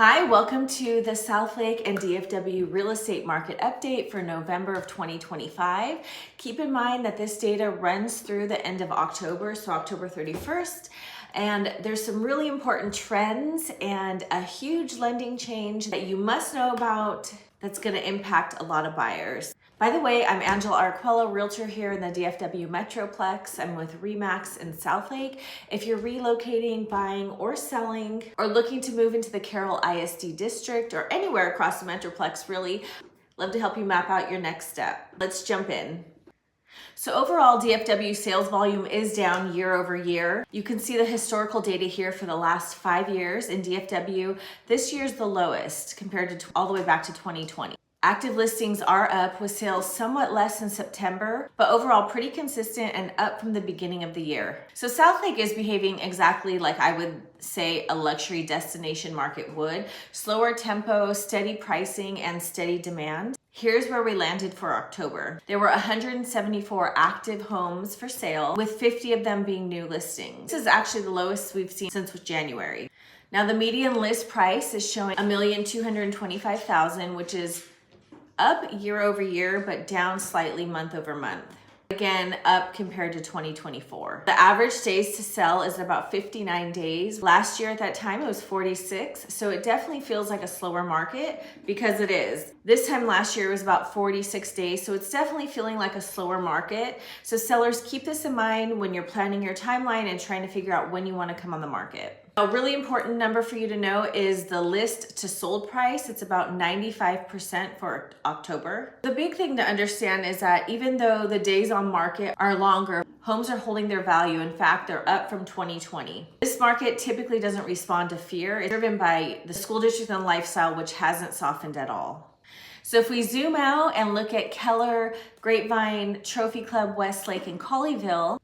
Hi, welcome to the Southlake and DFW real estate market update for November of 2025. Keep in mind that this data runs through the end of October, so October 31st. And there's some really important trends and a huge lending change that you must know about that's going to impact a lot of buyers. By the way, I'm Angela Arquilla, realtor here in the DFW Metroplex. I'm with RE/MAX in Southlake. If you're relocating, buying, or selling, or looking to move into the Carroll ISD district or anywhere across the Metroplex, really, love to help you map out your next step. Let's jump in. So overall, DFW sales volume is down year over year. You can see the historical data here for the last 5 years in DFW. This year's the lowest compared to all the way back to 2020. Active listings are up with sales somewhat less in September, but overall pretty consistent and up from the beginning of the year. So Southlake is behaving exactly like I would say a luxury destination market would. Slower tempo, steady pricing, and steady demand. Here's where we landed for October. There were 174 active homes for sale, with 50 of them being new listings. This is actually the lowest we've seen since January. Now the median list price is showing $1,225,000, which is up year over year, but down slightly month over month. Again, up compared to 2024. The average days to sell is about 59 days. Last year at that time, it was 46. So it definitely feels like a slower market because it is. This time last year was about 46 days. So it's definitely feeling like a slower market. So sellers, keep this in mind when you're planning your timeline and trying to figure out when you want to come on the market. A really important number for you to know is the list to sold price. It's about 95% for October. The big thing to understand is that even though the days on market are longer, homes are holding their value. In fact, they're up from 2020. This market typically doesn't respond to fear. It's driven by the school district and lifestyle, which hasn't softened at all. So if we zoom out and look at Keller, Grapevine, Trophy Club, Westlake, and Colleyville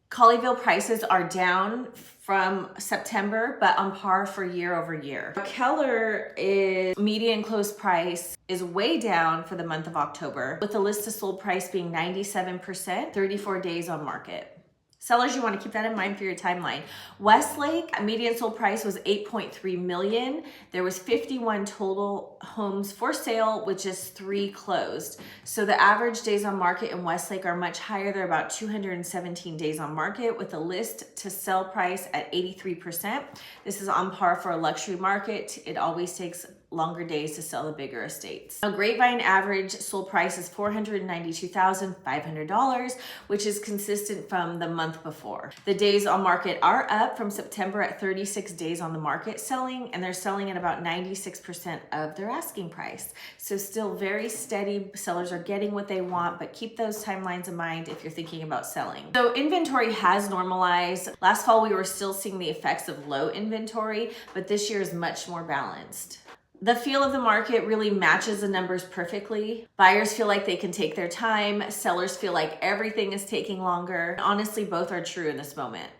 prices are down from September, but on par for year over year. Keller is median close price is way down for the month of October, with the list to sold price being 97%, 34 days on market. Sellers, you want to keep that in mind for your timeline. Westlake, median sold price was $8.3 million. There was 51 total homes for sale, with just 3 closed. So the average days on market in Westlake are much higher. They're about 217 days on market, with a list to sell price at 83%. This is on par for a luxury market. It always takes longer days to sell the bigger estates. Now, Grapevine average sold price is $492,500, which is consistent from the month before. The days on market are up from September at 36 days on the market selling, and they're selling at about 96% of their asking price. So still very steady. Sellers are getting what they want, but keep those timelines in mind if you're thinking about selling. So inventory has normalized. Last fall, we were still seeing the effects of low inventory, but this year is much more balanced. The feel of the market really matches the numbers perfectly. Buyers feel like they can take their time. Sellers feel like everything is taking longer. Honestly, both are true in this moment.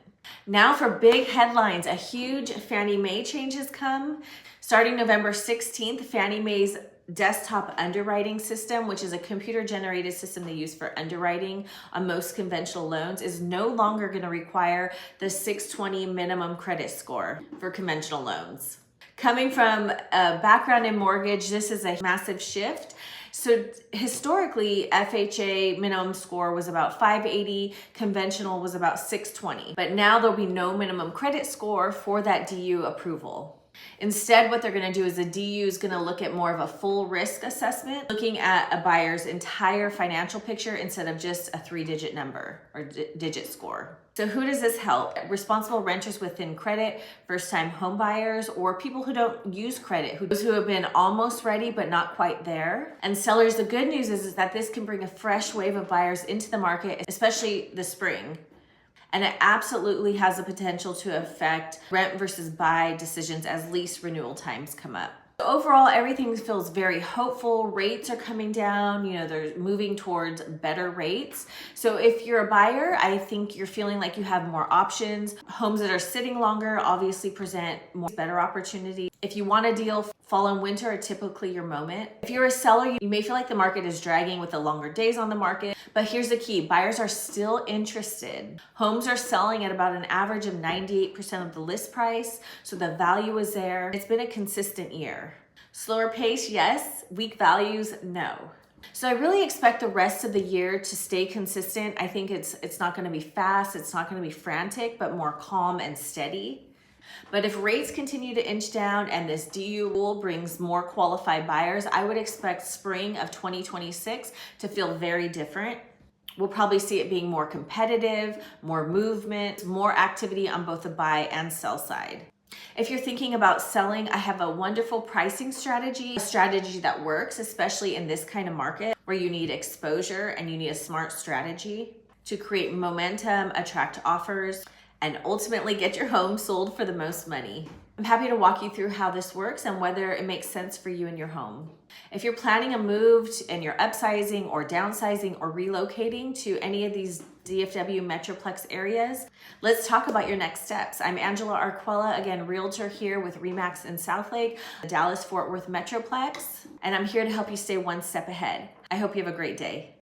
Now for big headlines, a huge Fannie Mae change has come. Starting November 16th, Fannie Mae's desktop underwriting system, which is a computer-generated system they use for underwriting on most conventional loans, is no longer going to require the 620 minimum credit score for conventional loans. Coming from a background in mortgage, this is a massive shift. So historically, FHA minimum score was about 580, conventional was about 620. But now there'll be no minimum credit score for that DU approval. Instead, what they're going to do is the DU is going to look at more of a full risk assessment, looking at a buyer's entire financial picture instead of just a 3-digit number or digit score. So who does this help? Responsible renters with thin credit, first-time home buyers, or people who don't use credit, those who have been almost ready but not quite there. And sellers, the good news is that this can bring a fresh wave of buyers into the market, especially the spring. And it absolutely has the potential to affect rent versus buy decisions as lease renewal times come up. Overall, everything feels very hopeful. Rates are coming down. They're moving towards better rates. So if you're a buyer, I think you're feeling like you have more options. Homes that are sitting longer obviously present more better opportunities. If you want a deal, fall and winter are typically your moment. If you're a seller, you may feel like the market is dragging with the longer days on the market, but here's the key, buyers are still interested. Homes are selling at about an average of 98% of the list price, so the value is there. It's been a consistent year. Slower pace, yes. Weak values, no. So I really expect the rest of the year to stay consistent. I think it's not gonna be fast, it's not gonna be frantic, but more calm and steady. But if rates continue to inch down and this DU rule brings more qualified buyers, I would expect spring of 2026 to feel very different. We'll probably see it being more competitive, more movement, more activity on both the buy and sell side. If you're thinking about selling, I have a wonderful pricing strategy, a strategy that works, especially in this kind of market where you need exposure and you need a smart strategy to create momentum, attract offers, and ultimately get your home sold for the most money. I'm happy to walk you through how this works and whether it makes sense for you and your home. If you're planning a move and you're upsizing or downsizing or relocating to any of these DFW Metroplex areas, let's talk about your next steps. I'm Angela Arquilla, again, realtor here with RE/MAX in Southlake, Dallas-Fort Worth Metroplex, and I'm here to help you stay one step ahead. I hope you have a great day.